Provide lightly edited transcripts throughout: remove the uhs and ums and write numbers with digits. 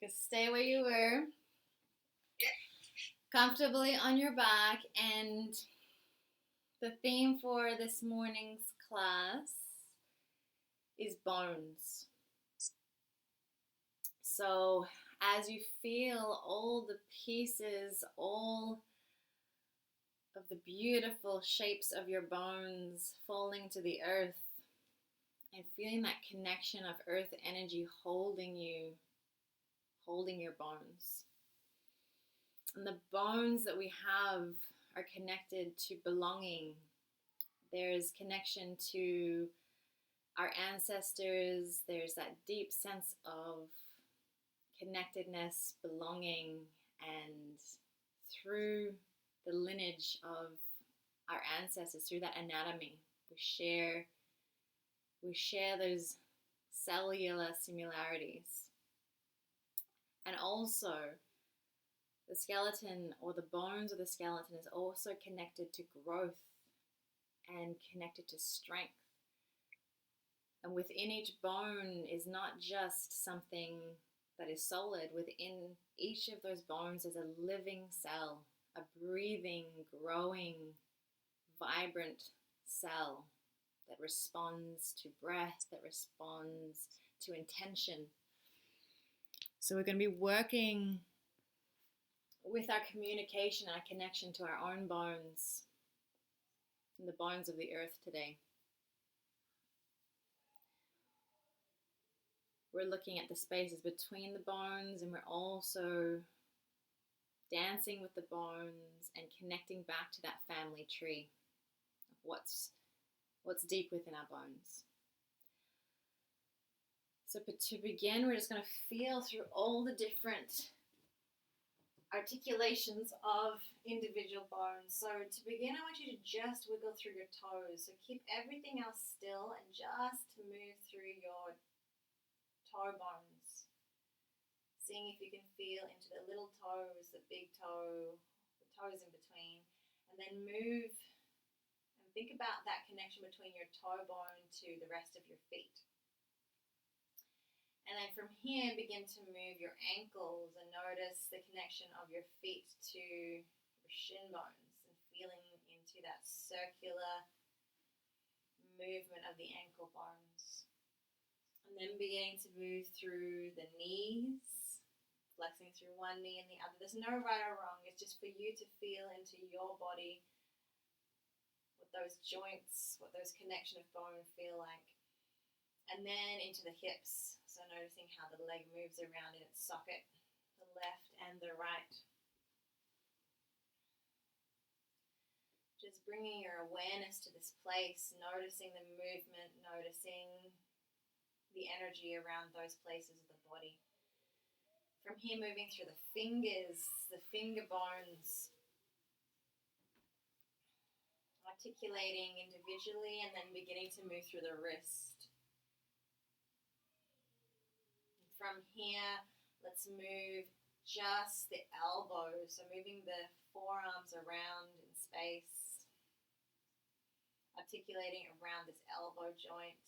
You can stay where you were, comfortably on your back, and the theme for this morning's class is bones. So as you feel all the pieces, all of the beautiful shapes of your bones falling to the earth, and feeling that connection of earth energy holding you, holding your bones. And the bones that we have are connected to belonging. There's connection to our ancestors. There's that deep sense of connectedness, belonging, and through the lineage of our ancestors, through that anatomy, we share those cellular similarities. And also, the skeleton, or the bones of the skeleton, is also connected to growth and connected to strength. And within each bone is not just something that is solid. Within each of those bones is a living cell, a breathing, growing, vibrant cell that responds to breath, that responds to intention. So we're going to be working with our communication, our connection to our own bones, and the bones of the earth today. We're looking at the spaces between the bones, and we're also dancing with the bones and connecting back to that family tree of what's deep within our bones. So to begin, we're just going to feel through all the different articulations of individual bones. So to begin, I want you to just wiggle through your toes. So keep everything else still and just move through your toe bones. Seeing if you can feel into the little toes, the big toe, the toes in between. And then move and think about that connection between your toe bone to the rest of your feet. And then from here, begin to move your ankles and notice the connection of your feet to your shin bones and feeling into that circular movement of the ankle bones. And then beginning to move through the knees, flexing through one knee and the other. There's no right or wrong. It's just for you to feel into your body what those joints, what those connection of bone feel like. And then into the hips. So noticing how the leg moves around in its socket, the left and the right. Just bringing your awareness to this place, noticing the movement, noticing the energy around those places of the body. From here, moving through the fingers, the finger bones, articulating individually and then beginning to move through the wrist. From here, let's move just the elbows, so moving the forearms around in space, articulating around this elbow joint,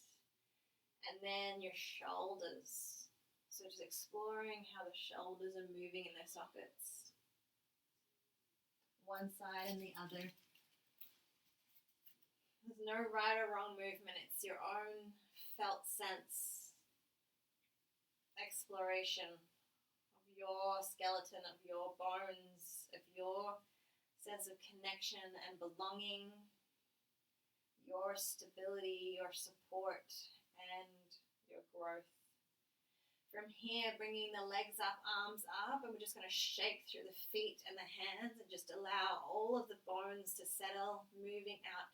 and then your shoulders, so just exploring how the shoulders are moving in their sockets, one side and the other. There's no right or wrong movement, it's your own felt sense exploration of your skeleton, of your bones, of your sense of connection and belonging, your stability, your support, and your growth. From here, bringing the legs up, arms up, and we're just going to shake through the feet and the hands and just allow all of the bones to settle, moving out,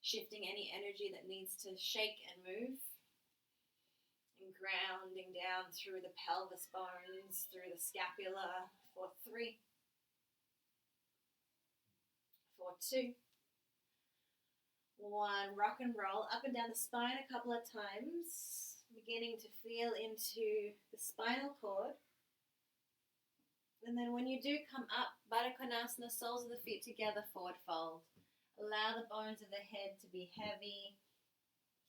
shifting any energy that needs to shake and move. And grounding down through the pelvis bones, through the scapula for 3, for 2, 1. Rock and roll up and down the spine a couple of times, beginning to feel into the spinal cord. And then when you do come up, Baddha Konasana, soles of the feet together, forward fold. Allow the bones of the head to be heavy.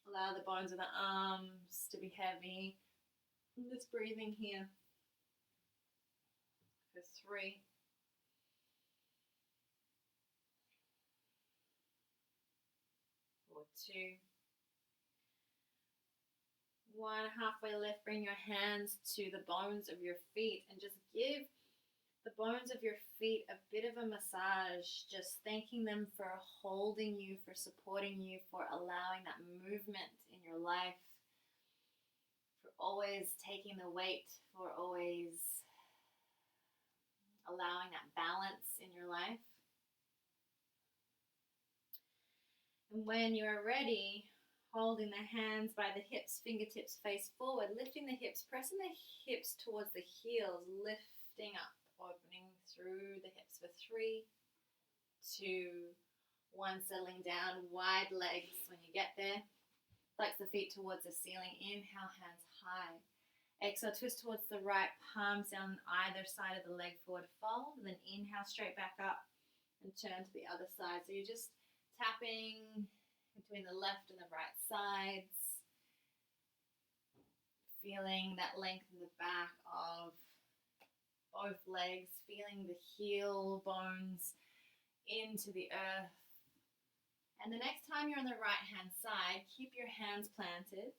Allow the bones of the arms to be heavy. I'm just breathing here. 3, 4, 2, 1. Halfway lift, bring your hands to the bones of your feet and just give the bones of your feet a bit of a massage, just thanking them for holding you, for supporting you, for allowing that movement in your life, for always taking the weight, for always allowing that balance in your life. And when you're ready, holding the hands by the hips, fingertips face forward, lifting the hips, pressing the hips towards the heels, lifting up, opening through the hips for 3, 2, 1, settling down, wide legs when you get there. Flex the feet towards the ceiling, inhale, hands high. Exhale, twist towards the right, palms down either side of the leg, forward fold, and then inhale, straight back up and turn to the other side. So you're just tapping between the left and the right sides, feeling that length in the back of both legs, feeling the heel bones into the earth. And the next time you're on the right hand side, keep your hands planted,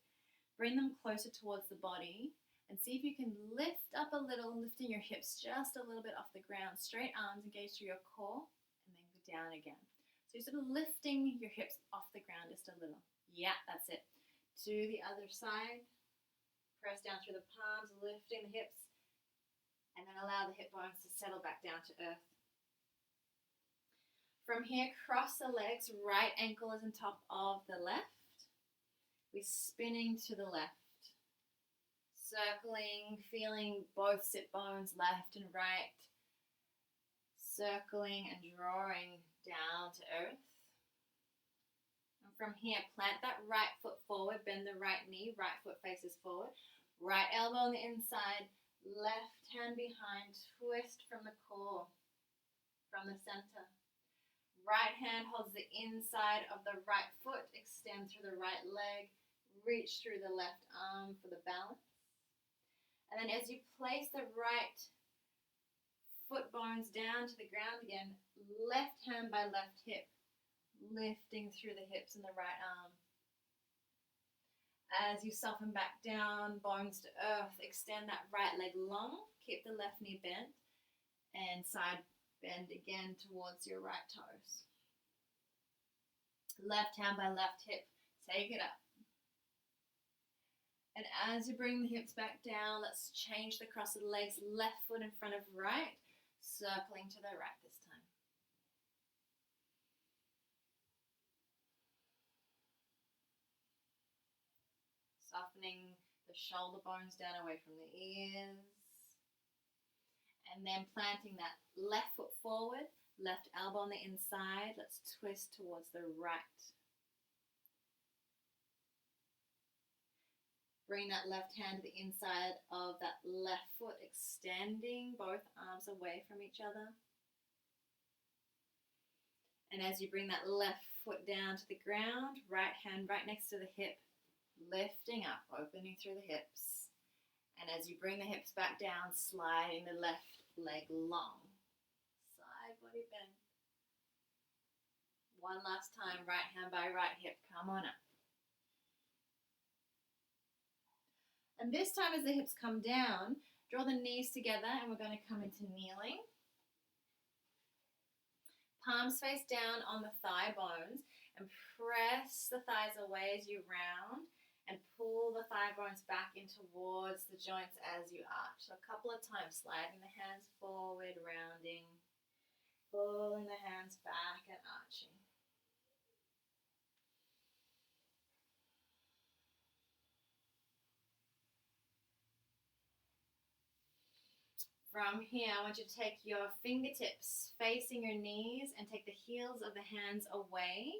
bring them closer towards the body, and see if you can lift up a little, lifting your hips just a little bit off the ground. Straight arms engaged through your core, and then go down again. So you're sort of lifting your hips off the ground just a little. Yeah, that's it. To the other side. Press down through the palms, lifting the hips, and then allow the hip bones to settle back down to earth. From here, cross the legs. Right ankle is on top of the left. We're spinning to the left. Circling, feeling both sit bones left and right. Circling and drawing down to earth. And from here, plant that right foot forward, bend the right knee, right foot faces forward. Right elbow on the inside, left hand behind, twist from the core, from the center. Right hand holds the inside of the right foot, extend through the right leg, reach through the left arm for the balance. And then as you place the right foot bones down to the ground again, left hand by left hip, lifting through the hips and the right arm. As you soften back down, bones to earth, extend that right leg long, keep the left knee bent, and side bend again towards your right toes. Left hand by left hip, take it up. And as you bring the hips back down, let's change the cross of the legs, left foot in front of right, circling to the right this time. Softening the shoulder bones down away from the ears. And then planting that left foot forward, left elbow on the inside. Let's twist towards the right. Bring that left hand to the inside of that left foot, extending both arms away from each other. And as you bring that left foot down to the ground, right hand right next to the hip, lifting up, opening through the hips. And as you bring the hips back down, sliding the left leg long. Side body bend. One last time, right hand by right hip, come on up. And this time as the hips come down, draw the knees together and we're going to come into kneeling. Palms face down on the thigh bones and press the thighs away as you round and pull the thigh bones back in towards the joints as you arch. So a couple of times, sliding the hands forward, rounding, pulling the hands back and arching. From here, I want you to take your fingertips facing your knees and take the heels of the hands away.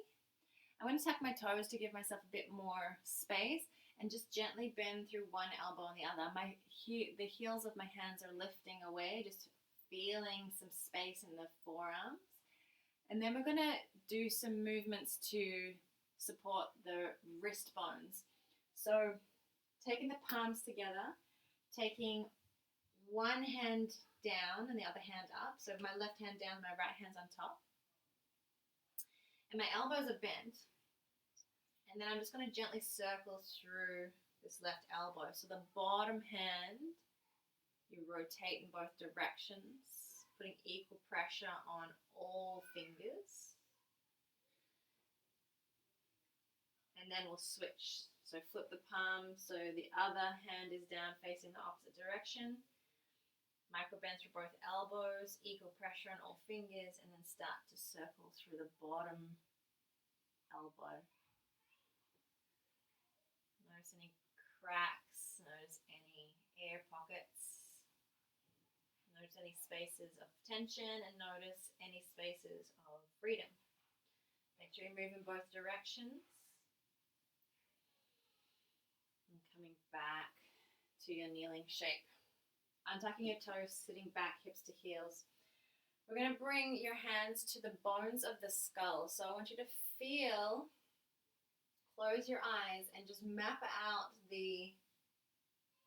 I'm going to tuck my toes to give myself a bit more space and just gently bend through one elbow and the other. The heels of my hands are lifting away, just feeling some space in the forearms. And then we're going to do some movements to support the wrist bones. So taking the palms together, taking one hand down and the other hand up. So my left hand down, my right hand's on top. And my elbows are bent. And then I'm just going to gently circle through this left elbow. So the bottom hand, you rotate in both directions, putting equal pressure on all fingers. And then we'll switch. So flip the palm so the other hand is down facing the opposite direction. Micro bend through both elbows, equal pressure on all fingers, and then start to circle through the bottom elbow. Notice any cracks, notice any air pockets, notice any spaces of tension, and notice any spaces of freedom. Make sure you move in both directions. And coming back to your kneeling shape. Untucking your toes, sitting back, hips to heels. We're going to bring your hands to the bones of the skull. So I want you to feel, close your eyes, and just map out the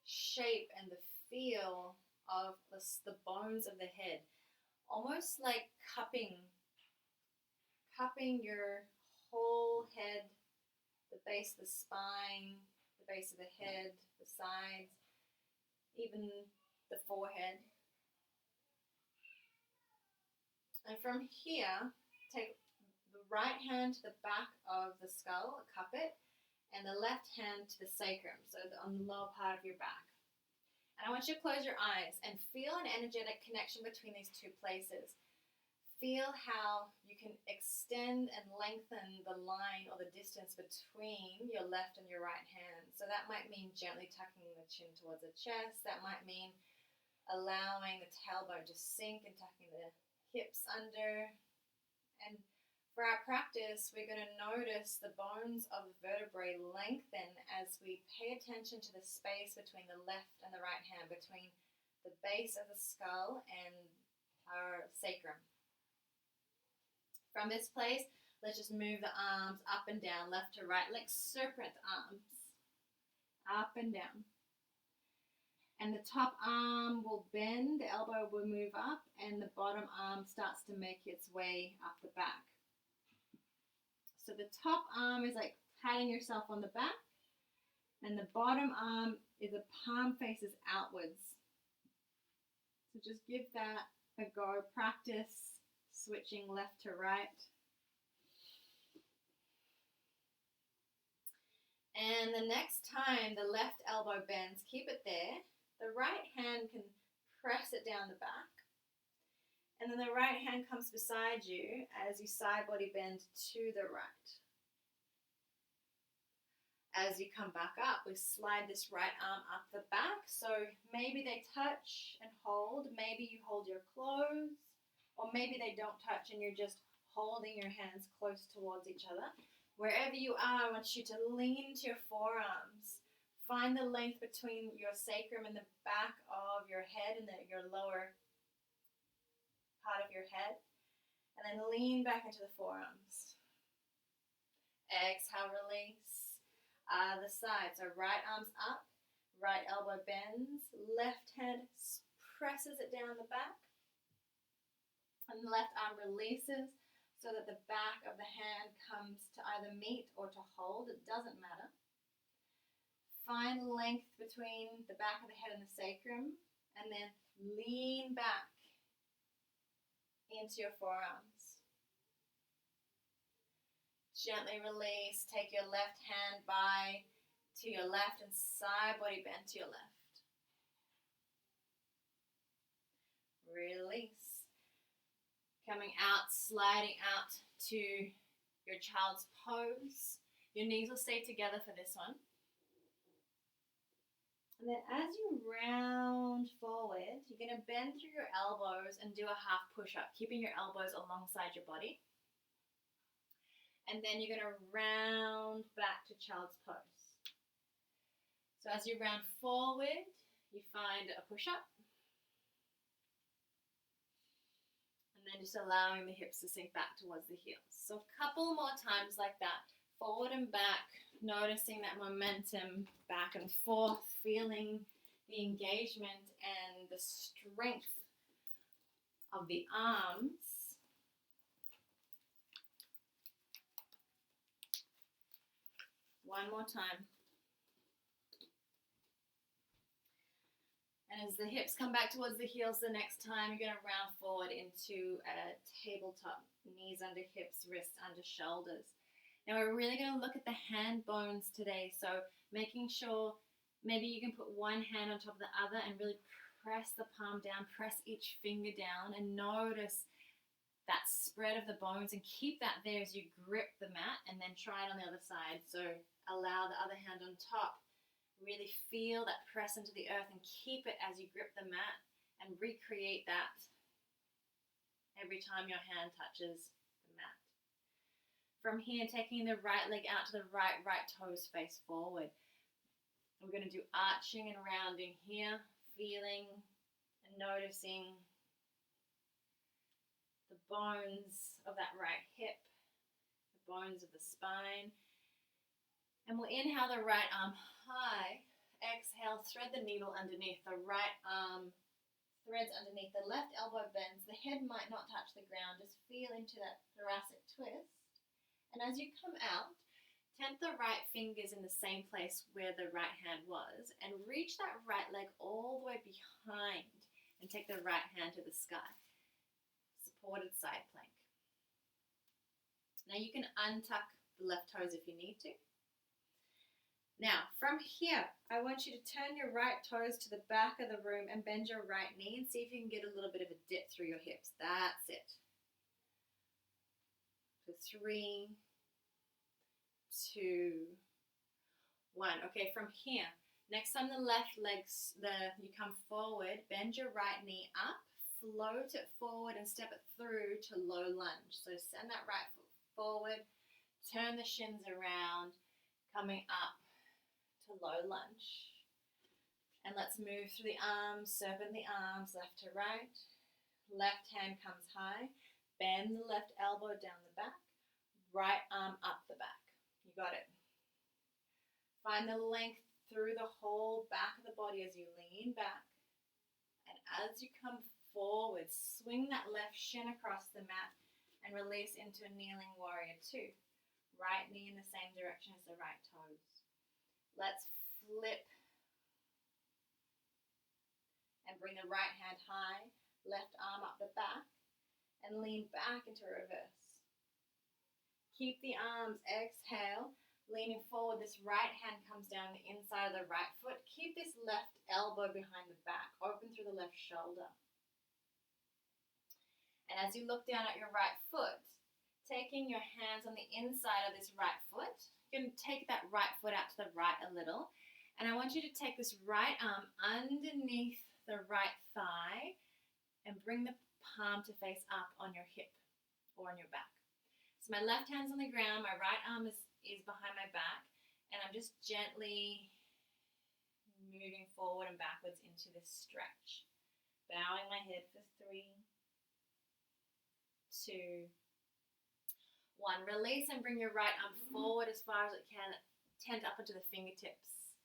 shape and the feel of the bones of the head. Almost like cupping your whole head, the base of the spine, the base of the head, the sides, even the forehead. And from here, take the right hand to the back of the skull, cup it, and the left hand to the sacrum, so on the lower part of your back. And I want you to close your eyes and feel an energetic connection between these two places. Feel how you can extend and lengthen the line or the distance between your left and your right hand. So that might mean gently tucking the chin towards the chest. That might mean allowing the tailbone to sink and tucking the hips under. And for our practice, we're going to notice the bones of the vertebrae lengthen as we pay attention to the space between the left and the right hand, between the base of the skull and our sacrum. From this place, let's just move the arms up and down, left to right, like serpent arms, up and down. And the top arm will bend, the elbow will move up, and the bottom arm starts to make its way up the back. So the top arm is like patting yourself on the back, and the bottom arm is the palm faces outwards. So just give that a go. Practice switching left to right. And the next time the left elbow bends, keep it there. The right hand can press it down the back. And then the right hand comes beside you as you side body bend to the right. As you come back up, we slide this right arm up the back. So maybe they touch and hold. Maybe you hold your clothes. Or maybe they don't touch and you're just holding your hands close towards each other. Wherever you are, I want you to lean to your forearms. Find the length between your sacrum and the back of your head and your lower part of your head. And then lean back into the forearms. Exhale, release. Other side. So right arm's up, right elbow bends, left hand presses it down the back. And the left arm releases so that the back of the hand comes to either meet or to hold. It doesn't matter. Find length between the back of the head and the sacrum, and then lean back into your forearms. Gently release. Take your left hand by to your left and side body bend to your left. Release. Coming out, sliding out to your child's pose. Your knees will stay together for this one. And then as you round forward, you're going to bend through your elbows and do a half push-up, keeping your elbows alongside your body. And then you're going to round back to child's pose. So as you round forward, you find a push-up. And then just allowing the hips to sink back towards the heels. So a couple more times like that. Forward and back, noticing that momentum back and forth, feeling the engagement and the strength of the arms. One more time. And as the hips come back towards the heels the next time, you're going to round forward into a tabletop. Knees under hips, wrists under shoulders. Now we're really going to look at the hand bones today. So making sure maybe you can put one hand on top of the other and really press the palm down, press each finger down, and notice that spread of the bones, and keep that there as you grip the mat, and then try it on the other side. So allow the other hand on top. Really feel that press into the earth and keep it as you grip the mat, and recreate that every time your hand touches the mat. From here, taking the right leg out to the right toes face forward. We're going to do arching and rounding here, feeling and noticing the bones of that right hip, the bones of the spine. And we'll inhale the right arm high. Exhale, thread the needle underneath. The right arm threads underneath. The left elbow bends. The head might not touch the ground. Just feel into that thoracic twist. And as you come out, tent the right fingers in the same place where the right hand was, and reach that right leg all the way behind, and take the right hand to the sky. Supported side plank. Now you can untuck the left toes if you need to. Now, from here, I want you to turn your right toes to the back of the room and bend your right knee, and see if you can get a little bit of a dip through your hips. That's it. For 3, 2, 1. Okay, from here, next time the left leg's you come forward, bend your right knee up, float it forward and step it through to low lunge. So send that right foot forward, turn the shins around, coming up to low lunge. And let's move through the arms, serpent the arms, left to right. Left hand comes high, bend the left elbow down the back, right arm up the back. You got it. Find the length through the whole back of the body as you lean back. And as you come forward, swing that left shin across the mat and release into a kneeling warrior 2. Right knee in the same direction as the right toes. Let's flip and bring the right hand high, left arm up the back, and lean back into reverse. Keep the arms, exhale, leaning forward. This right hand comes down the inside of the right foot. Keep this left elbow behind the back, open through the left shoulder. And as you look down at your right foot, taking your hands on the inside of this right foot, you're going to take that right foot out to the right a little. And I want you to take this right arm underneath the right thigh and bring the palm to face up on your hip or on your back. So my left hand's on the ground, my right arm is behind my back, and I'm just gently moving forward and backwards into this stretch. Bowing my head for 3, 2, 1. Release and bring your right arm forward as far as it can, tent up into the fingertips.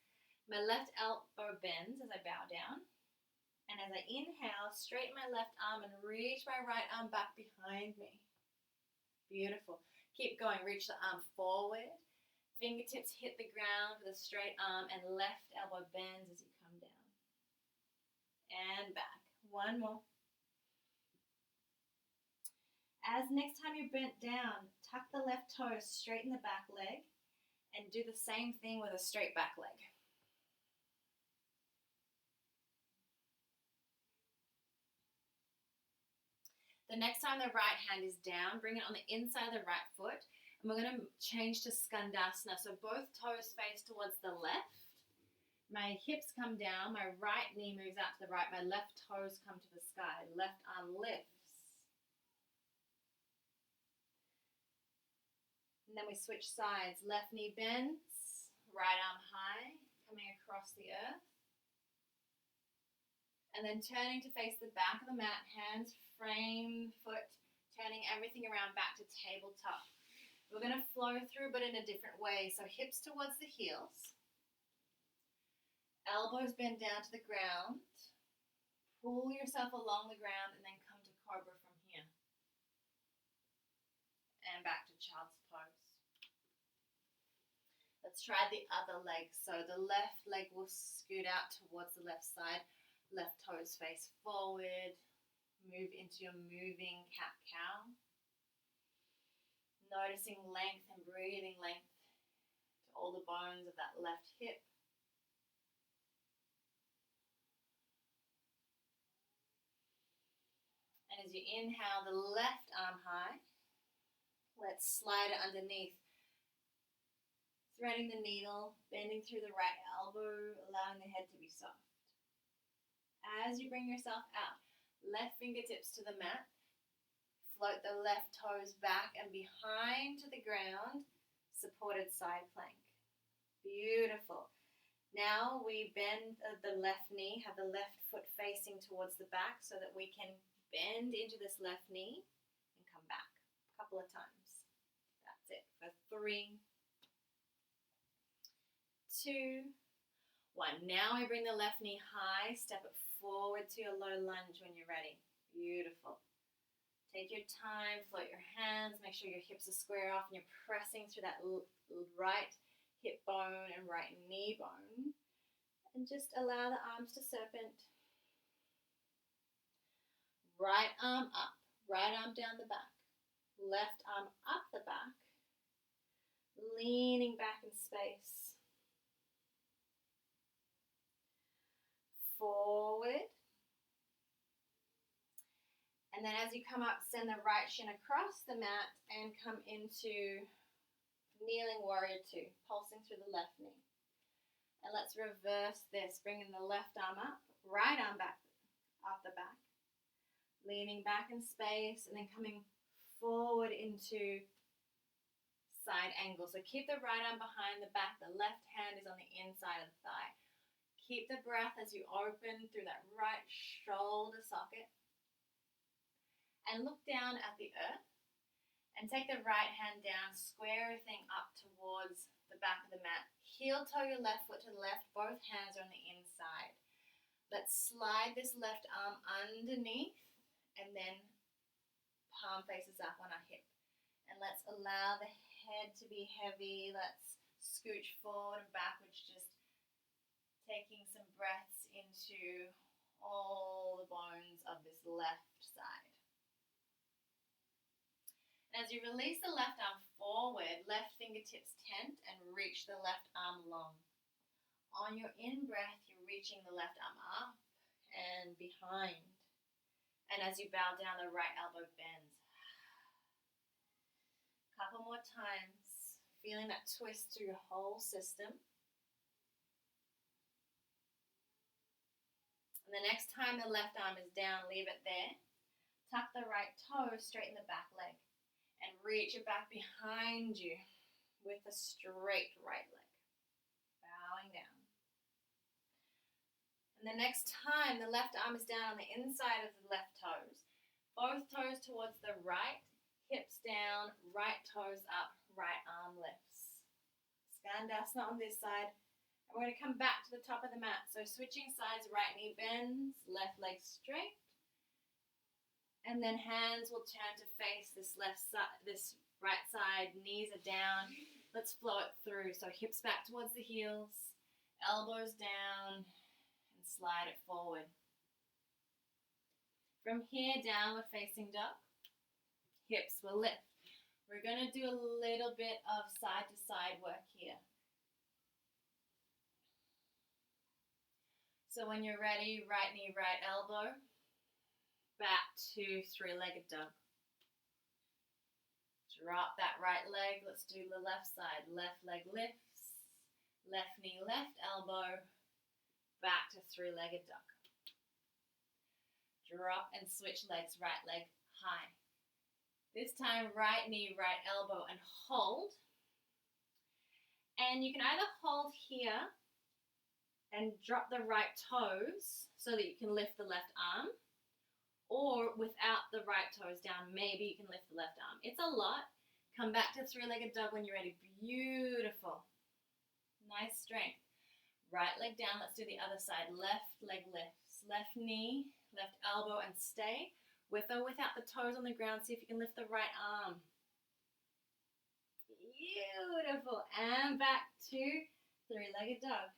My left elbow bends as I bow down. And as I inhale, straighten my left arm and reach my right arm back behind me. Beautiful. Keep going. Reach the arm forward. Fingertips hit the ground with a straight arm, and left elbow bends as you come down. And back. One more. As next time you're bent down, tuck the left toes, straighten the back leg, and do the same thing with a straight back leg. The next time the right hand is down, bring it on the inside of the right foot. And we're going to change to Skandasana. So both toes face towards the left. My hips come down. My right knee moves out to the right. My left toes come to the sky. Left arm lifts. And then we switch sides. Left knee bends. Right arm high, coming across the earth. And then turning to face the back of the mat, hands, frame, foot, turning everything around back to tabletop. We're going to flow through, but in a different way. So hips towards the heels. Elbows bend down to the ground. Pull yourself along the ground and then come to cobra from here. And back to child's pose. Let's try the other leg. So the left leg will scoot out towards the left side. Left toes face forward. Move into your moving cat-cow. Noticing length and breathing length to all the bones of that left hip. And as you inhale the left arm high, let's slide it underneath. Threading the needle, bending through the right elbow, allowing the head to be soft. As you bring yourself out, left fingertips to the mat. Float the left toes back and behind to the ground, supported side plank. Beautiful. Now we bend the left knee, have the left foot facing towards the back so that we can bend into this left knee and come back a couple of times. That's it for 3, 2, 1. Now we bring the left knee high, step it forward to your low lunge when you're ready. Beautiful. Take your time, float your hands, make sure your hips are square off and you're pressing through that right hip bone and right knee bone. And just allow the arms to serpent. Right arm up, right arm down the back. Left arm up the back, leaning back in space. Forward. And then as you come up, send the right shin across the mat and come into kneeling warrior 2, pulsing through the left knee. And let's reverse this, bringing the left arm up, right arm back, off the back. Leaning back in space and then coming forward into side angle. So keep the right arm behind the back, the left hand is on the inside of the thigh. Keep the breath as you open through that right shoulder socket. And look down at the earth and take the right hand down, square everything up towards the back of the mat. Heel toe your left foot to the left, both hands are on the inside. Let's slide this left arm underneath and then palm faces up on our hip. And let's allow the head to be heavy. Let's scooch forward and backwards, just taking some breaths into all the bones of this left side. As you release the left arm forward, left fingertips tent and reach the left arm long. On your in-breath, you're reaching the left arm up and behind. And as you bow down, the right elbow bends. Couple more times, feeling that twist through your whole system. And the next time the left arm is down, leave it there. Tuck the right toe, straighten the back leg. And reach it back behind you with a straight right leg. Bowing down. And the next time, the left arm is down on the inside of the left toes. Both toes towards the right, hips down, right toes up, right arm lifts. Skandasana on this side. And we're going to come back to the top of the mat. So switching sides, right knee bends, left leg straight. And then hands will turn to face this left side, this right side, knees are down. Let's flow it through. So hips back towards the heels, elbows down, and slide it forward. From here, downward facing dog. Hips will lift. We're going to do a little bit of side to side work here. So when you're ready, right knee, right elbow. Back to three-legged dog. Drop that right leg. Let's do the left side. Left leg lifts. Left knee, left elbow. Back to three-legged dog. Drop and switch legs. Right leg high. This time, right knee, right elbow, and hold. And you can either hold here and drop the right toes so that you can lift the left arm. Or without the right toes down, maybe you can lift the left arm. It's a lot. Come back to three-legged dog when you're ready. Beautiful. Nice strength. Right leg down. Let's do the other side. Left leg lifts. Left knee, left elbow, and stay. With or without the toes on the ground, see if you can lift the right arm. Beautiful. And back to three-legged dog.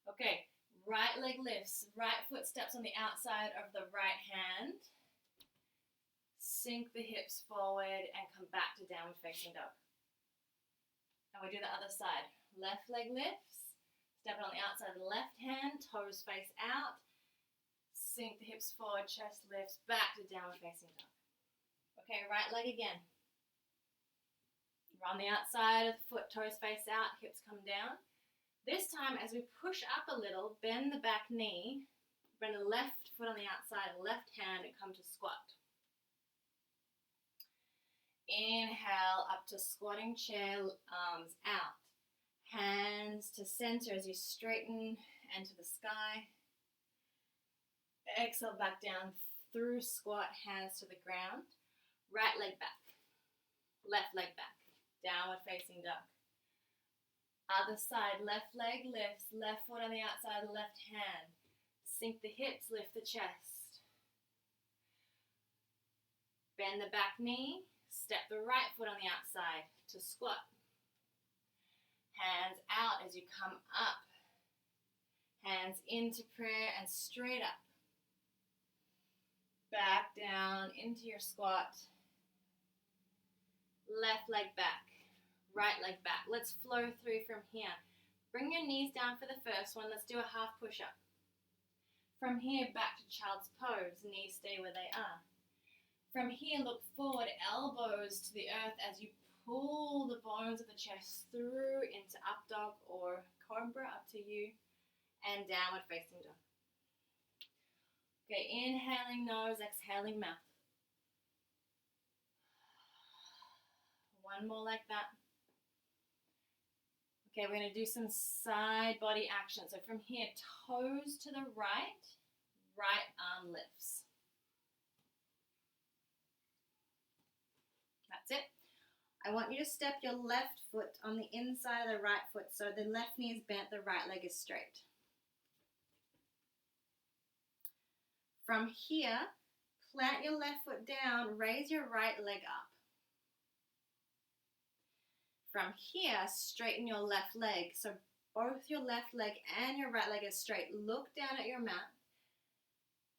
Okay, right leg lifts. Right foot steps on the outside of the right hand. Sink the hips forward and come back to downward facing dog. And we do the other side. Left leg lifts. Step it on the outside of the left hand. Toes face out. Sink the hips forward. Chest lifts. Back to downward facing dog. Okay, right leg again. We're on the outside of the foot. Toes face out. Hips come down. This time, as we push up a little, bend the back knee. Bring the left foot on the outside, left hand, and come to squat. Inhale up to squatting chair, arms out. Hands to center as you straighten and to the sky. Exhale back down through squat, hands to the ground. Right leg back. Left leg back. Downward facing dog. Other side, left leg lifts. Left foot on the outside of the left hand. Sink the hips, lift the chest. Bend the back knee. Step the right foot on the outside to squat. Hands out as you come up. Hands into prayer and straight up. Back down into your squat. Left leg back. Right leg back. Let's flow through from here. Bring your knees down for the first one. Let's do a half push-up. From here, back to child's pose. Knees stay where they are. From here, look forward, elbows to the earth as you pull the bones of the chest through into up dog or cobra, up to you, and downward facing dog. Okay, inhaling nose, exhaling mouth. One more like that. Okay, we're going to do some side body action. So from here, toes to the right, right arm lifts. That's it. I want you to step your left foot on the inside of the right foot so the left knee is bent, the right leg is straight. From here, plant your left foot down, raise your right leg up. From here, straighten your left leg. So both your left leg and your right leg is straight. Look down at your mat.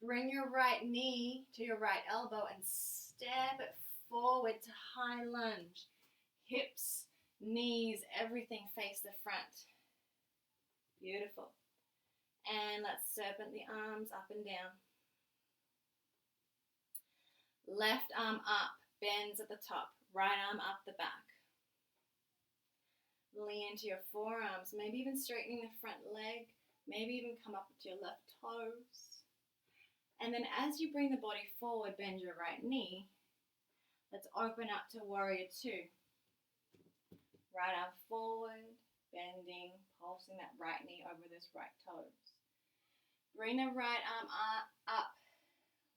Bring your right knee to your right elbow and step it forward to high lunge. Hips, knees, everything face the front. Beautiful. And let's serpent the arms up and down. Left arm up, bends at the top. Right arm up the back. Lean into your forearms, maybe even straightening the front leg. Maybe even come up to your left toes. And then as you bring the body forward, bend your right knee. Let's open up to warrior two. Right arm forward, bending, pulsing that right knee over those right toes. Bring the right arm up,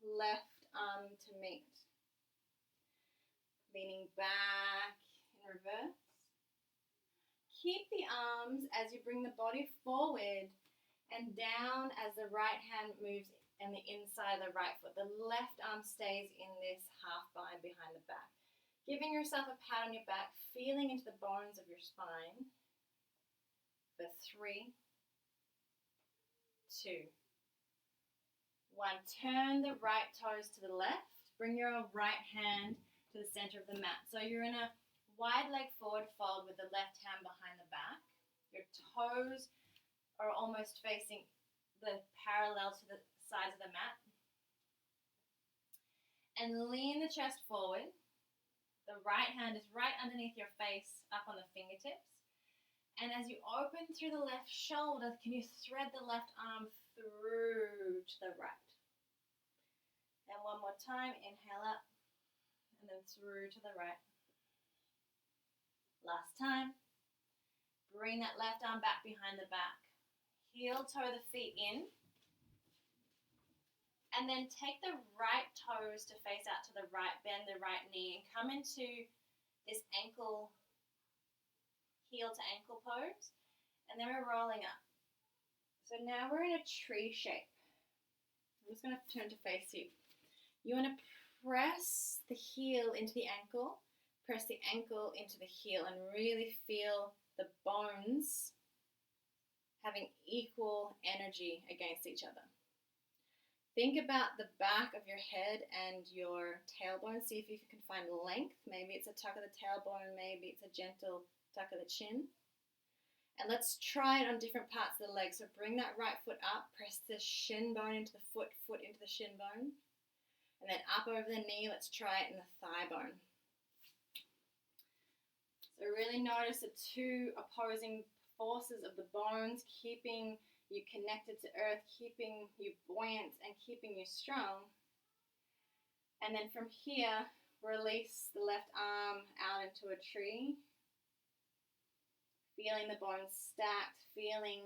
left arm to meet. Leaning back in reverse. Keep the arms as you bring the body forward and down as the right hand moves and the inside of the right foot. The left arm stays in this half bind behind the back. Giving yourself a pat on your back, feeling into the bones of your spine. For 3, 2, 1. Turn the right toes to the left. Bring your right hand to the center of the mat. So you're in a wide leg forward fold with the left hand behind the back. Your toes are almost facing the parallel to the sides of the mat. And lean the chest forward. The right hand is right underneath your face, up on the fingertips. And as you open through the left shoulder, can you thread the left arm through to the right? And one more time, inhale up, and then through to the right. Last time. Bring that left arm back behind the back. Heel toe the feet in. And then take the right toes to face out to the right, bend the right knee, and come into this ankle heel to ankle pose, and then we're rolling up. So now we're in a tree shape. I'm just going to turn to face you. You want to press the heel into the ankle, press the ankle into the heel, and really feel the bones having equal energy against each other. Think about the back of your head and your tailbone. See if you can find length. Maybe it's a tuck of the tailbone, maybe it's a gentle tuck of the chin. And let's try it on different parts of the leg. So bring that right foot up, press the shin bone into the foot, foot into the shin bone. And then up over the knee, let's try it in the thigh bone. So really notice the two opposing forces of the bones, keeping you connected to earth, keeping you buoyant and keeping you strong. And then from here, release the left arm out into a tree. Feeling the bones stacked, feeling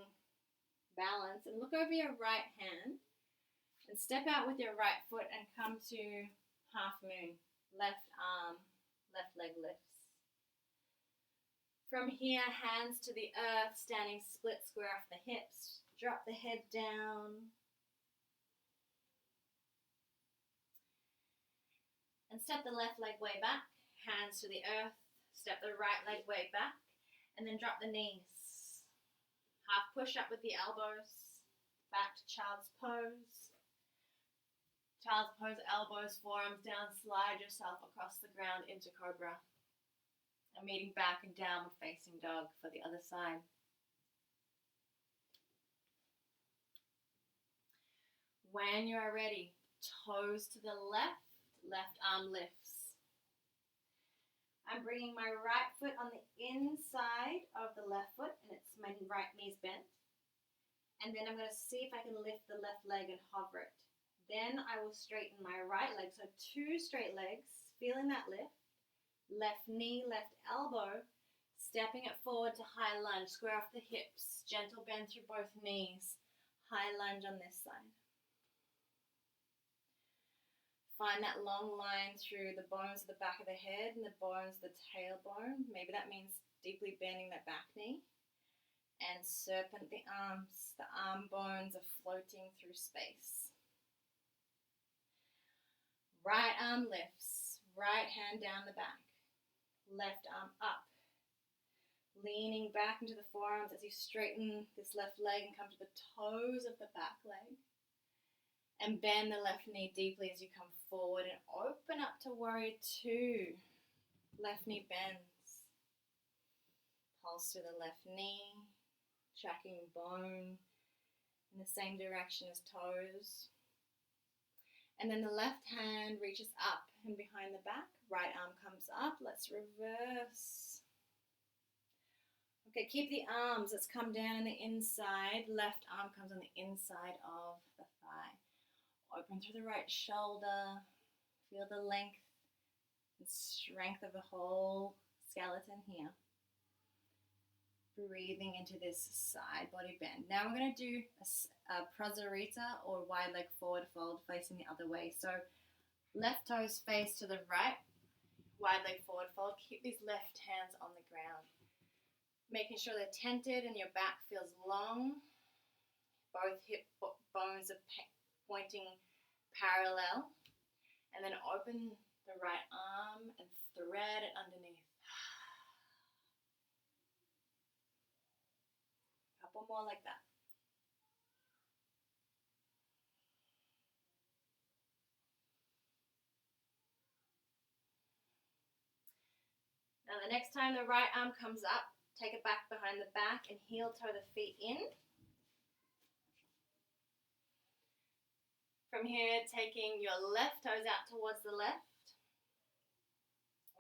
balance. And look over your right hand and step out with your right foot and come to half moon. Left arm, left leg lifts. From here, hands to the earth, standing split square off the hips. Drop the head down. And step the left leg way back. Hands to the earth. Step the right leg way back. And then drop the knees. Half push up with the elbows. Back to child's pose. Child's pose, elbows, forearms down. Slide yourself across the ground into cobra. And meeting back and downward facing dog for the other side. When you are ready, toes to the left, left arm lifts. I'm bringing my right foot on the inside of the left foot, and it's my right knee's bent. And then I'm going to see if I can lift the left leg and hover it. Then I will straighten my right leg, so 2 straight legs, feeling that lift. Left knee, left elbow, stepping it forward to high lunge, square off the hips, gentle bend through both knees, high lunge on this side. Find that long line through the bones of the back of the head and the bones of the tailbone. Maybe that means deeply bending that back knee. And serpent the arms. The arm bones are floating through space. Right arm lifts. Right hand down the back. Left arm up. Leaning back into the forearms as you straighten this left leg and come to the toes of the back leg. And bend the left knee deeply as you come forward and open up to warrior 2. Left knee bends. Pulse through the left knee, tracking bone in the same direction as toes. And then the left hand reaches up and behind the back. Right arm comes up. Let's reverse. Okay, keep the arms. Let's come down on the inside. Left arm comes on the inside of the thigh. Open through the right shoulder. Feel the length and strength of the whole skeleton here. Breathing into this side body bend. Now we're going to do a Prasarita or wide leg forward fold facing the other way. So left toes face to the right. Wide leg forward fold. Keep these left hands on the ground. Making sure they're tented and your back feels long. Both hip bones are pointing parallel, and then open the right arm and thread it underneath. Couple more like that. Now the next time the right arm comes up, take it back behind the back and heel toe the feet in. From here, taking your left toes out towards the left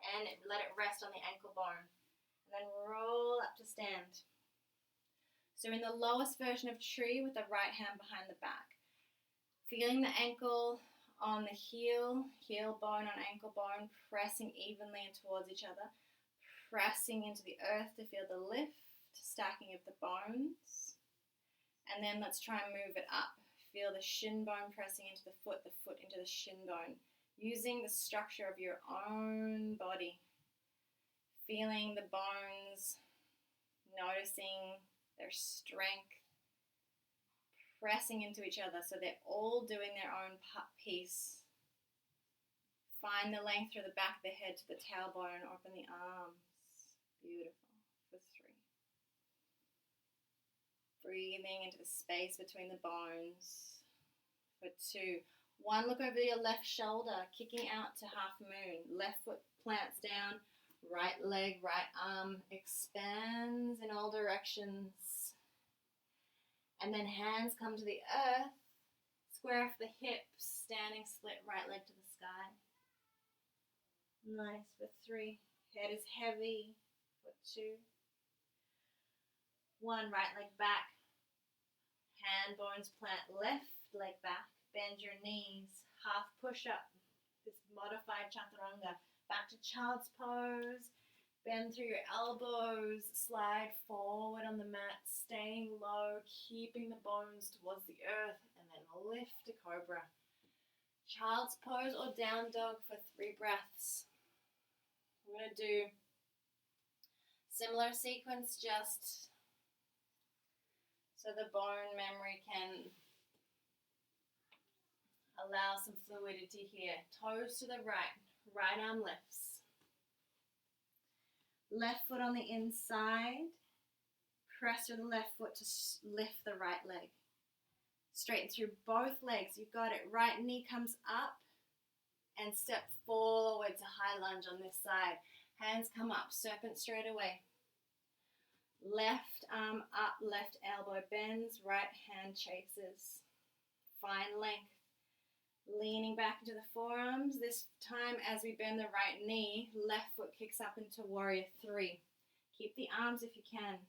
and let it rest on the ankle bone. And then roll up to stand. So in the lowest version of tree with the right hand behind the back. Feeling the ankle on the heel, heel bone on ankle bone, pressing evenly towards each other. Pressing into the earth to feel the lift, stacking of the bones. And then let's try and move it up. Feel the shin bone pressing into the foot into the shin bone. Using the structure of your own body. Feeling the bones noticing their strength, pressing into each other so they're all doing their own piece. Find the length through the back of the head to the tailbone, open the arms. Beautiful. For 3. Breathing into the space between the bones. For 2. 1, look over your left shoulder, kicking out to half moon. Left foot plants down, right leg, right arm expands in all directions. And then hands come to the earth, square off the hips, standing split, right leg to the sky. Nice. For 3. Head is heavy. For 2. 1, right leg back. Hand bones plant, left leg back. Bend your knees. Half push up. This modified chaturanga. Back to child's pose. Bend through your elbows. Slide forward on the mat. Staying low. Keeping the bones towards the earth. And then lift to cobra. Child's pose or down dog for 3 breaths. We're going to do similar sequence just so the bone memory can allow some fluidity here. Toes to the right. Right arm lifts. Left foot on the inside. Press through the left foot to lift the right leg. Straighten through both legs. You've got it. Right knee comes up. And step forward to high lunge on this side. Hands come up, serpent straight away. Left arm up, left elbow bends, right hand chases. Find length. Leaning back into the forearms. This time as we bend the right knee, left foot kicks up into warrior 3. Keep the arms if you can.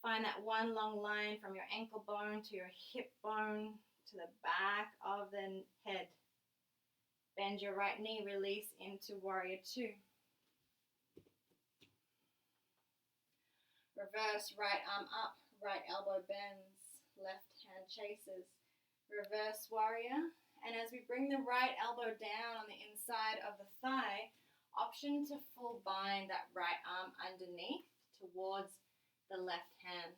Find that one long line from your ankle bone to your hip bone to the back of the head. Bend your right knee, release into warrior 2. Reverse, right arm up, right elbow bends, left hand chases. Reverse warrior. And as we bring the right elbow down on the inside of the thigh, option to full bind that right arm underneath towards the left hand.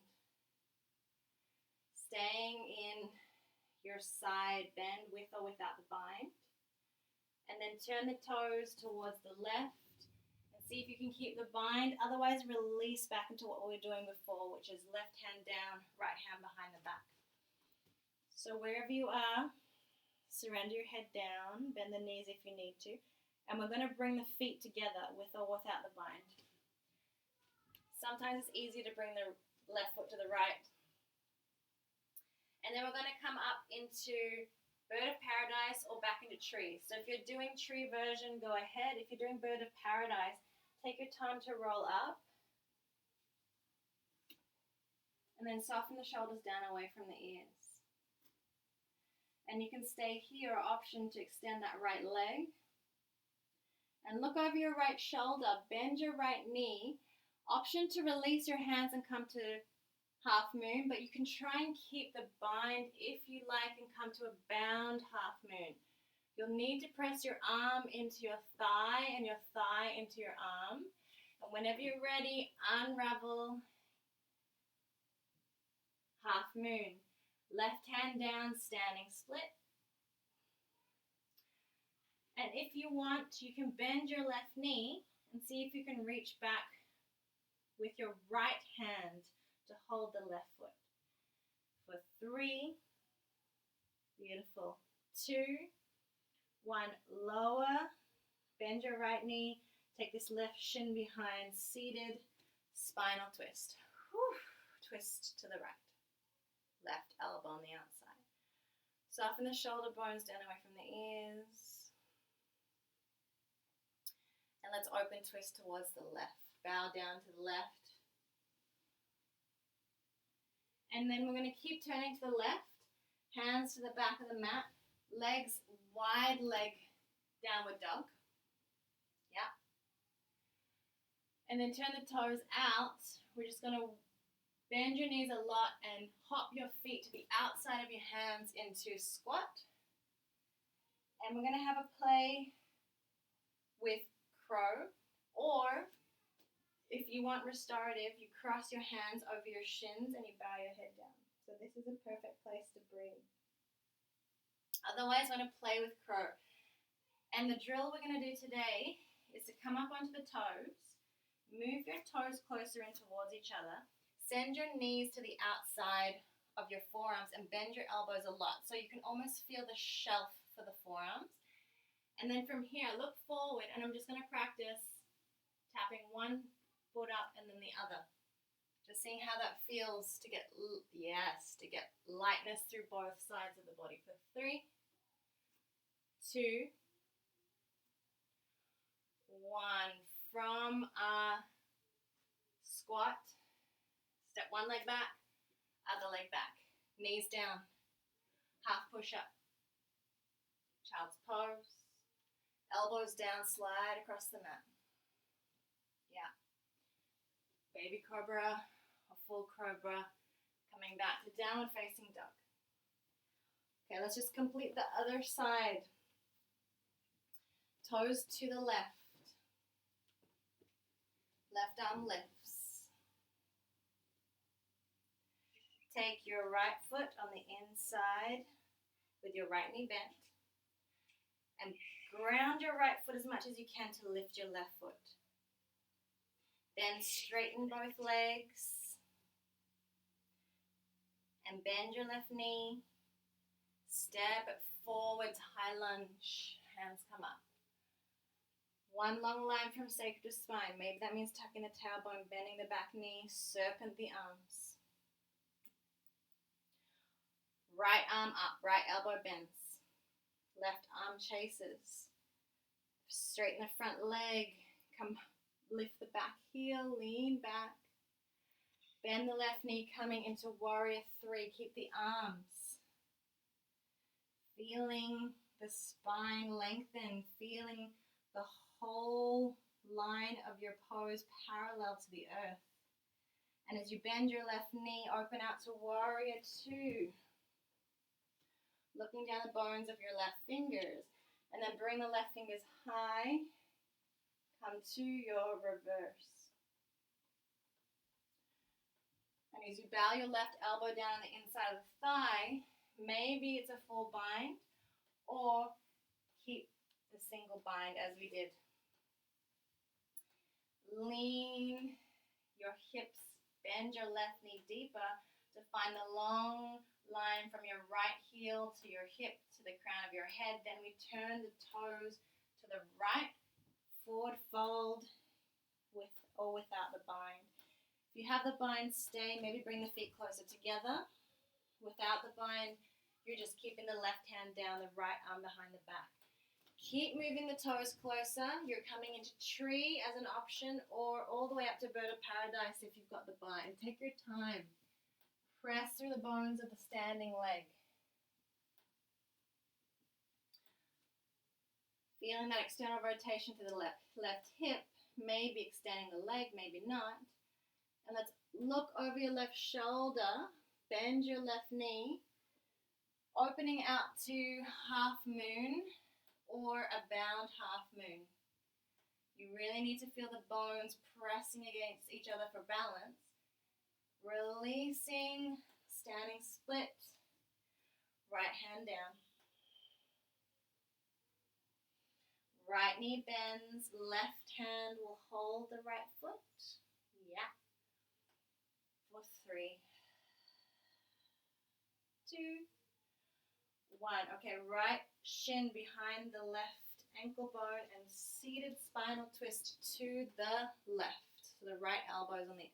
Staying in your side bend with or without the bind. And then turn the toes towards the left and see if you can keep the bind. Otherwise, release back into what we were doing before, which is left hand down, right hand behind the back. So wherever you are, surrender your head down, bend the knees if you need to. And we're going to bring the feet together with or without the bind. Sometimes it's easy to bring the left foot to the right. And then we're going to come up into Bird of Paradise or back into tree. So if you're doing tree version, go ahead. If you're doing Bird of Paradise, take your time to roll up. And then soften the shoulders down away from the ears. And you can stay here, option to extend that right leg. And look over your right shoulder, bend your right knee. Option to release your hands and come to half moon, but you can try and keep the bind if you like and come to a bound half moon. You'll need to press your arm into your thigh and your thigh into your arm. And whenever you're ready, unravel half moon. Left hand down, standing split. And if you want, you can bend your left knee and see if you can reach back with your right hand to hold the left foot. For 3, beautiful. 2, 1, lower, bend your right knee, take this left shin behind, seated, spinal twist. Whew. Twist to the right. Left elbow on the outside. Soften the shoulder bones down away from the ears. And let's open twist towards the left. Bow down to the left. And then we're going to keep turning to the left. Hands to the back of the mat. Legs, wide leg, downward dog. Yeah. And then turn the toes out. We're just going to bend your knees a lot and hop your feet to the outside of your hands into squat. And we're going to have a play with crow, or If you want restorative, you cross your hands over your shins and you bow your head down. So this is a perfect place to breathe. Otherwise, I want to play with crow. And the drill we're going to do today is to come up onto the toes, move your toes closer in towards each other, send your knees to the outside of your forearms and bend your elbows a lot so you can almost feel the shelf for the forearms. And then from here, look forward, and I'm just going to practice tapping one foot up and then the other. Just seeing how that feels to get, to get lightness through both sides of the body. For 3, 2, 1. From a squat, step one leg back, other leg back. Knees down, half push up. Child's pose. Elbows down, slide across the mat. Yeah. Baby cobra or full cobra. Coming back to downward facing dog. Okay, let's just complete the other side. Toes to the left. Left arm lifts. Take your right foot on the inside with your right knee bent. And ground your right foot as much as you can to lift your left foot. Then straighten both legs. And bend your left knee. Step forward to high lunge. Hands come up. One long line from sacrum to spine. Maybe that means tucking the tailbone, bending the back knee, serpent the arms. Right arm up, right elbow bends. Left arm chases. Straighten the front leg. Come, lift the back heel, lean back. Bend the left knee coming into warrior 3. Keep the arms. Feeling the spine lengthen, feeling the whole line of your pose parallel to the earth. And as you bend your left knee, open out to warrior 2. Looking down the bones of your left fingers. And then bring the left fingers high. Come to your reverse. And as you bow your left elbow down on the inside of the thigh, maybe it's a full bind, or keep the single bind as we did. Lean your hips, bend your left knee deeper to find the long line from your right heel to your hip to the crown of your head. Then we turn the toes to the right, forward fold with or without the bind. If you have the bind, stay. Maybe bring the feet closer together. Without the bind, you're just keeping the left hand down, the right arm behind the back. Keep moving the toes closer. You're coming into tree as an option, or all the way up to bird of paradise if you've got the bind. Take your time. Press through the bones of the standing leg. Feeling that external rotation to the left. Left hip, maybe extending the leg, maybe not. And let's look over your left shoulder. Bend your left knee. Opening out to half moon or a bound half moon. You really need to feel the bones pressing against each other for balance. Releasing, standing split, right hand down. Right knee bends, left hand will hold the right foot. Yeah. For 3, 2, 1. Okay, right shin behind the left ankle bone and seated spinal twist to the left. So the right elbow is on the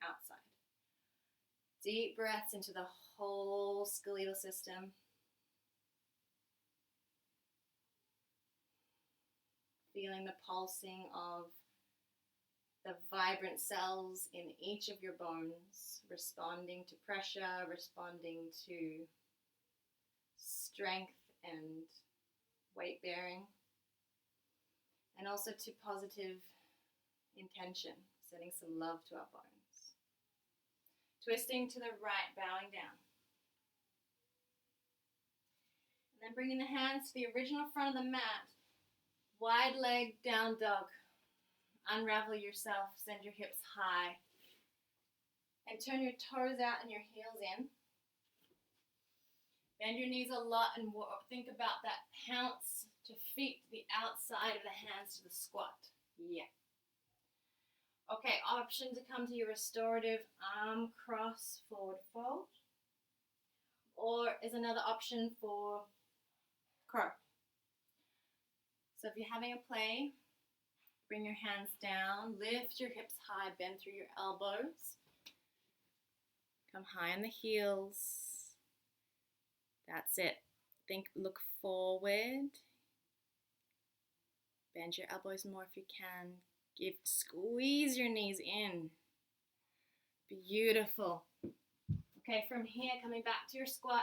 outside. Deep breaths into the whole skeletal system. Feeling the pulsing of the vibrant cells in each of your bones, responding to pressure, responding to strength and weight bearing, and also to positive intention, sending some love to our bones. Twisting to the right, bowing down. And then bringing the hands to the original front of the mat. Wide leg down dog. Unravel yourself, send your hips high, and turn your toes out and your heels in. Bend your knees a lot and think about that pounce to feet to the outside of the hands to the squat. Yeah. Okay, option to come to your restorative arm cross forward fold. Or is another option for crow. So if you're having a play, bring your hands down, lift your hips high, bend through your elbows. Come high on the heels. That's it. Look forward. Bend your elbows more if you can. Squeeze your knees in. Beautiful. Okay, from here, coming back to your squat.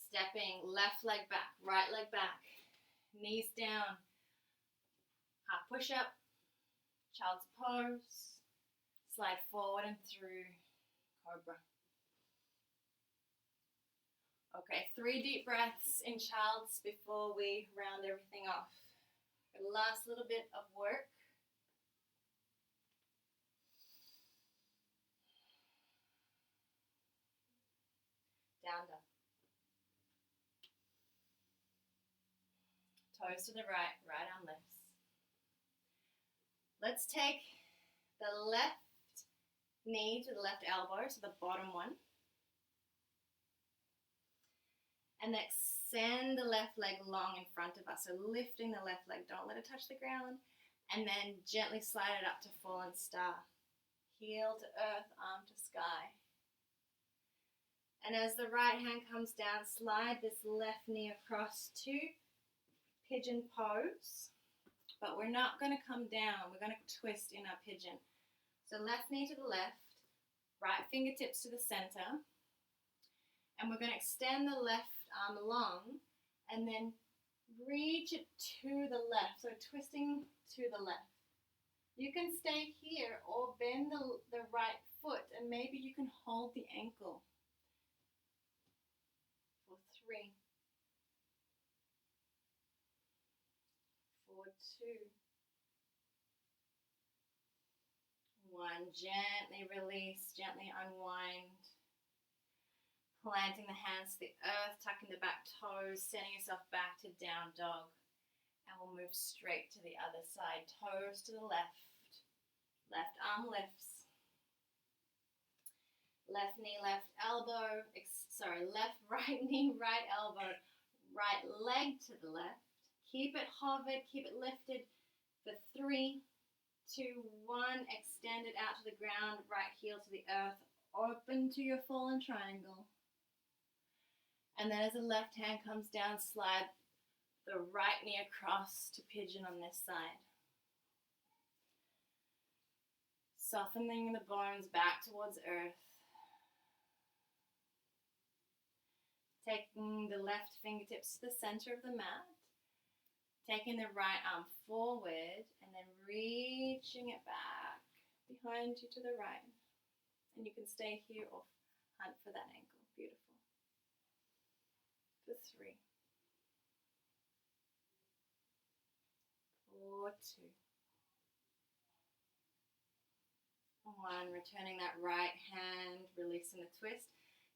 Stepping left leg back, right leg back. Knees down. Half push up. Child's pose. Slide forward and through cobra. Okay, 3 deep breaths in child's before we round everything off. The last little bit of work. Down dog. Toes to the right, right arm lifts. Let's take the left knee to the left elbow, so the bottom one. And extend the left leg long in front of us. So lifting the left leg, don't let it touch the ground. And then gently slide it up to fallen star. Heel to earth, arm to sky. And as the right hand comes down, slide this left knee across to pigeon pose. But we're not going to come down. We're going to twist in our pigeon. So left knee to the left, right fingertips to the center. And we're going to extend the left arm long and then reach it to the left. So twisting to the left. You can stay here or bend the right foot and maybe you can hold the ankle. For 3. For 2. 1. Gently release, gently unwind. Planting the hands to the earth, tucking the back toes, sending yourself back to down dog. And we'll move straight to the other side. Toes to the left. Left arm lifts. Left knee, left elbow. Right knee, right elbow. Right leg to the left. Keep it hovered, keep it lifted. For 3, 2, 1. Extend it out to the ground. Right heel to the earth. Open to your fallen triangle. And then as the left hand comes down, slide the right knee across to pigeon on this side. Softening the bones back towards earth. Taking the left fingertips to the center of the mat. Taking the right arm forward and then reaching it back behind you to the right. And you can stay here or hunt for that ankle. Beautiful. For 3. For 2. 1. Returning that right hand, releasing the twist.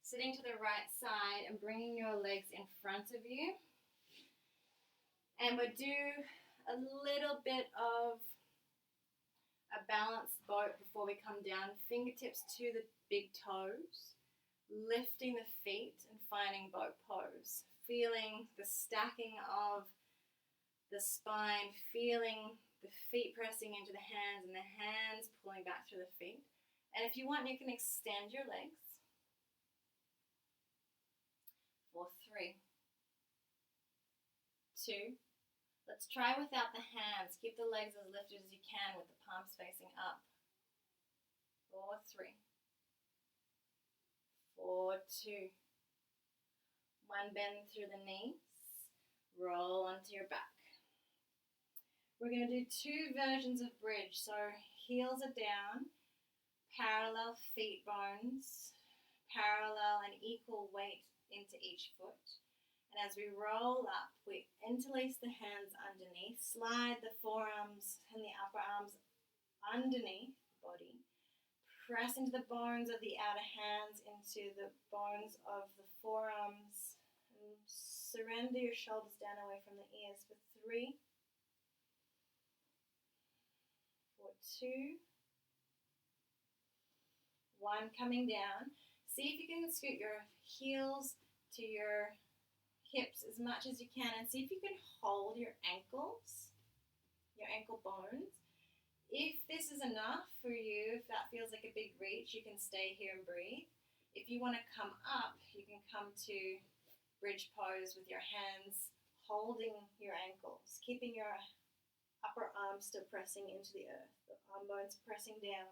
Sitting to the right side and bringing your legs in front of you. And we'll do a little bit of a balanced boat before we come down. Fingertips to the big toes. Lifting the feet and finding boat pose. Feeling the stacking of the spine. Feeling the feet pressing into the hands and the hands pulling back through the feet. And if you want, you can extend your legs. For 3. 2. Let's try without the hands. Keep the legs as lifted as you can with the palms facing up. For 3. For 2. 1. Bend through the knees. Roll onto your back. We're going to do 2 versions of bridge. So heels are down, parallel feet bones, parallel and equal weight into each foot. And as we roll up, we interlace the hands underneath, slide the forearms and the upper arms underneath the body, press into the bones of the outer hands, into the bones of the forearms, and surrender your shoulders down away from the ears for 3, for 2, 1, coming down. See if you can scoot your heels to your hips as much as you can, and see if you can hold your ankles, your ankle bones. If this is enough for you, if that feels like a big reach, you can stay here and breathe. If you want to come up, you can come to bridge pose with your hands holding your ankles, keeping your upper arms still pressing into the earth, the arm bones pressing down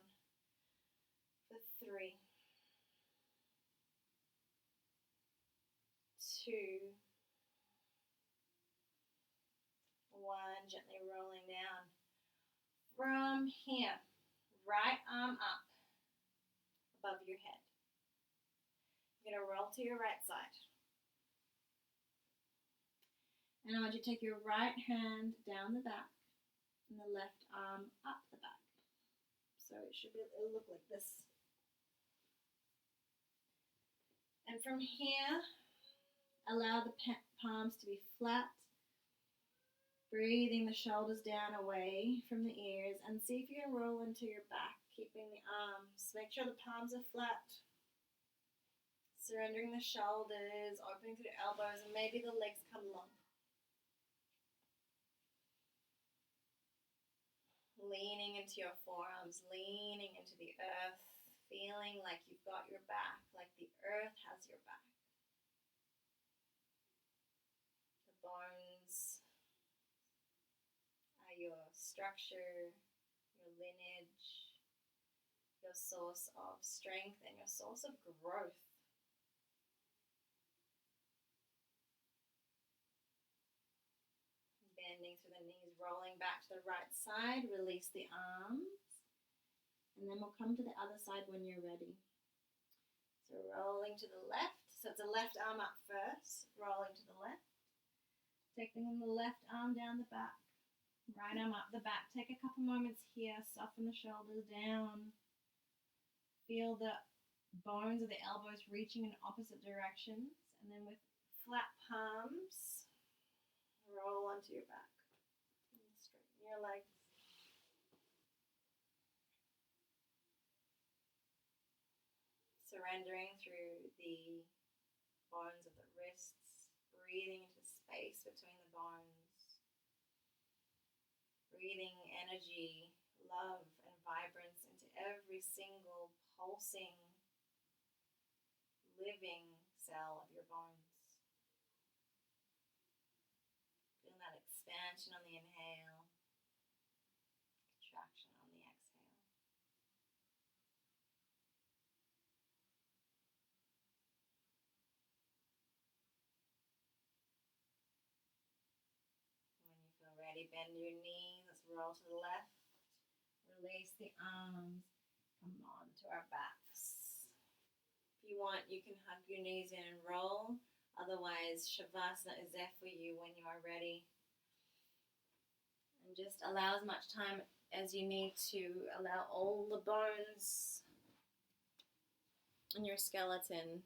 for 3, 2, 1, gently rolling down. From here, right arm up above your head. You're going to roll to your right side. And I want you to take your right hand down the back and the left arm up the back. So it'll look like this. And from here, allow the palms to be flat. Breathing the shoulders down away from the ears, and see if you can roll into your back, keeping the arms. Make sure the palms are flat. Surrendering the shoulders, opening through the elbows, and maybe the legs come long. Leaning into your forearms, leaning into the earth, feeling like you've got your back, like the earth has your back. The bones are your structure, your lineage, your source of strength, and your source of growth. Bending through the knees, rolling back to the right side, release the arms, and then we'll come to the other side when you're ready. So rolling to the left, so it's the left arm up first, rolling to the left, taking the left arm down the back, right arm up the back. Take a couple moments here, soften the shoulders down, feel the bones of the elbows reaching in opposite directions, and then with flat palms, roll onto your back and straighten your legs. Surrendering through the bones of the wrists, breathing into space between the bones, breathing energy, love, and vibrance into every single pulsing, living cell of your bones. Feeling that expansion on the inhale, contraction on the exhale. When you feel ready, bend your knees. Let's roll to the left. Release the arms. Come on to our backs. If you want, you can hug your knees in and roll. Otherwise, Shavasana is there for you when you are ready. And just allow as much time as you need to allow all the bones in your skeleton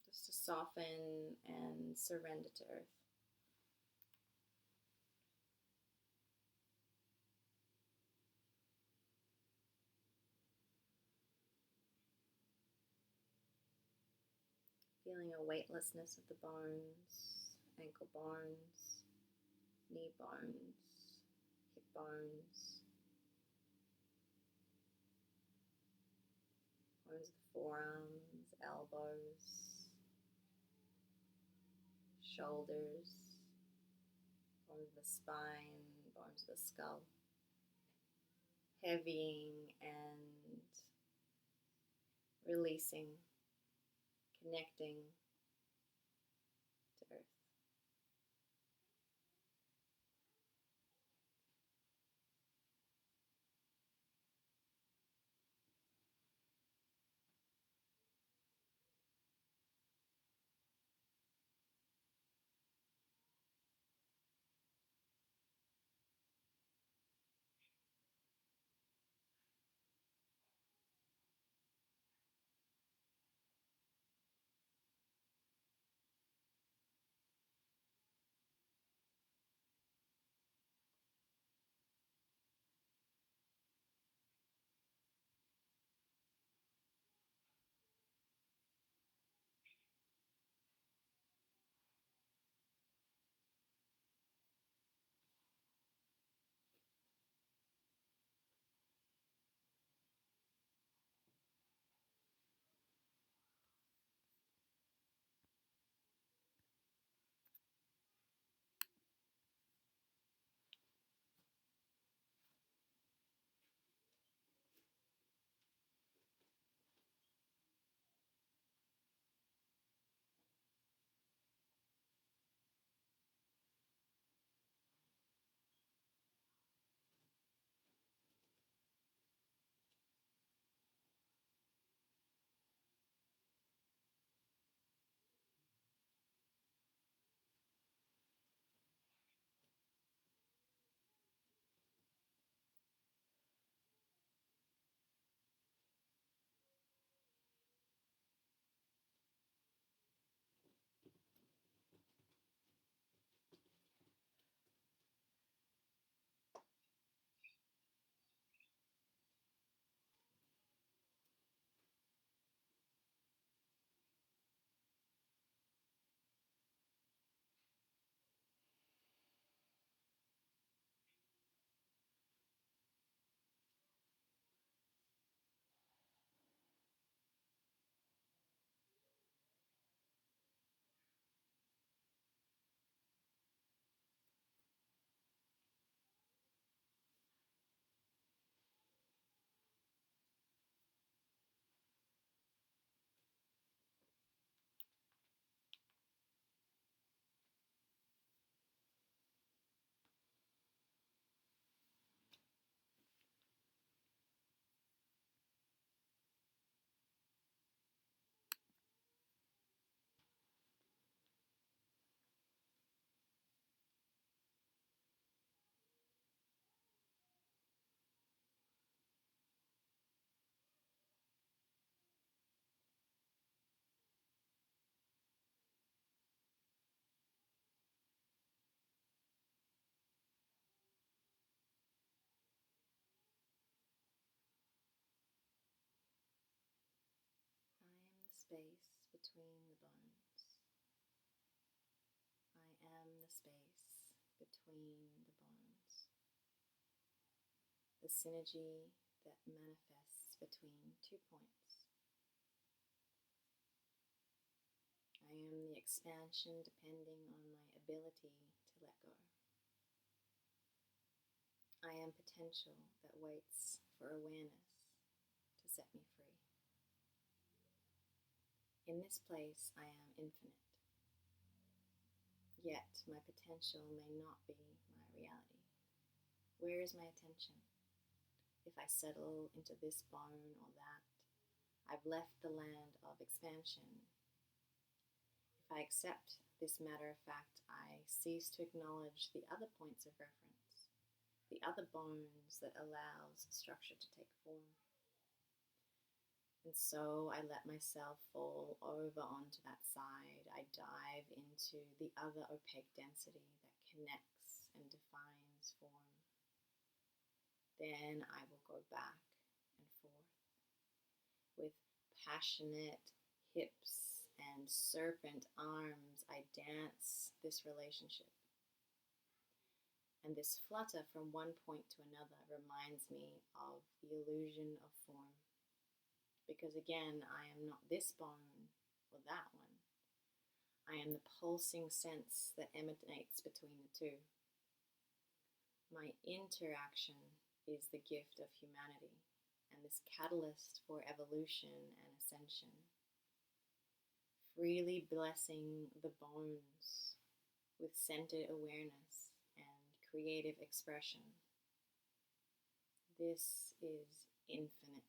just to soften and surrender to earth. Feeling a weightlessness of the bones, ankle bones, knee bones, hip bones, bones of the forearms, elbows, shoulders, bones of the spine, bones of the skull. Heavying and releasing, connecting to earth. space between the bones. I am the space between the bones. The synergy that manifests between 2 points. I am the expansion depending on my ability to let go. I am potential that waits for awareness to set me free. In this place, I am infinite. Yet, my potential may not be my reality. Where is my attention? If I settle into this bone or that, I've left the land of expansion. If I accept this matter of fact, I cease to acknowledge the other points of reference, the other bones that allows structure to take form. And so I let myself fall over onto that side. I dive into the other opaque density that connects and defines form. Then I will go back and forth with passionate hips and serpent arms. I dance this relationship. And this flutter from one point to another reminds me of the illusion of form. Because again, I am not this bone or that one. I am the pulsing sense that emanates between the two. My interaction is the gift of humanity and this catalyst for evolution and ascension. Freely blessing the bones with centered awareness and creative expression. This is infinite living.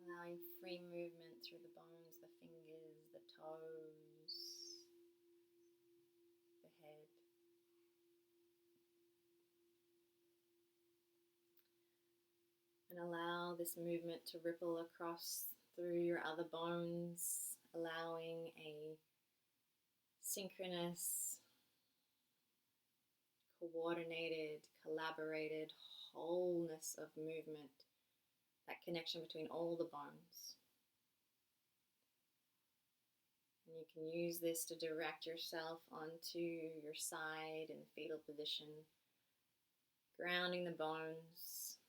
Allowing free movement through the bones, the fingers, the toes, the head. And allow this movement to ripple across through your other bones, allowing a synchronous, coordinated, collaborated wholeness of movement, that connection between all the bones. And you can use this to direct yourself onto your side in the fetal position, grounding the bones,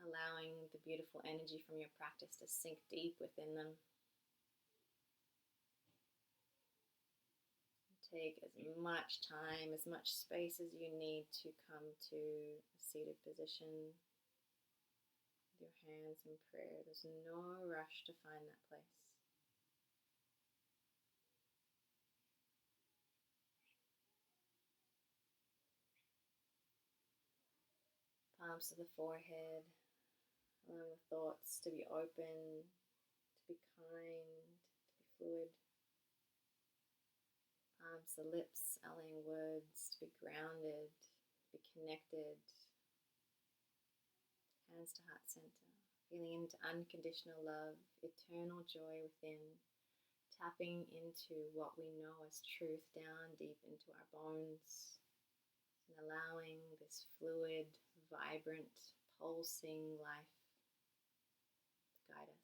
allowing the beautiful energy from your practice to sink deep within them. Take as much time, as much space as you need to come to a seated position with your hands in prayer. There's no rush to find that place. Palms to the forehead, allowing the thoughts to be open, to be kind, to be fluid. Palms to the lips, allowing words to be grounded, to be connected. Hands to heart center, feeling into unconditional love, eternal joy within, tapping into what we know as truth down deep into our bones, and allowing this fluid, vibrant, pulsing life to guide us.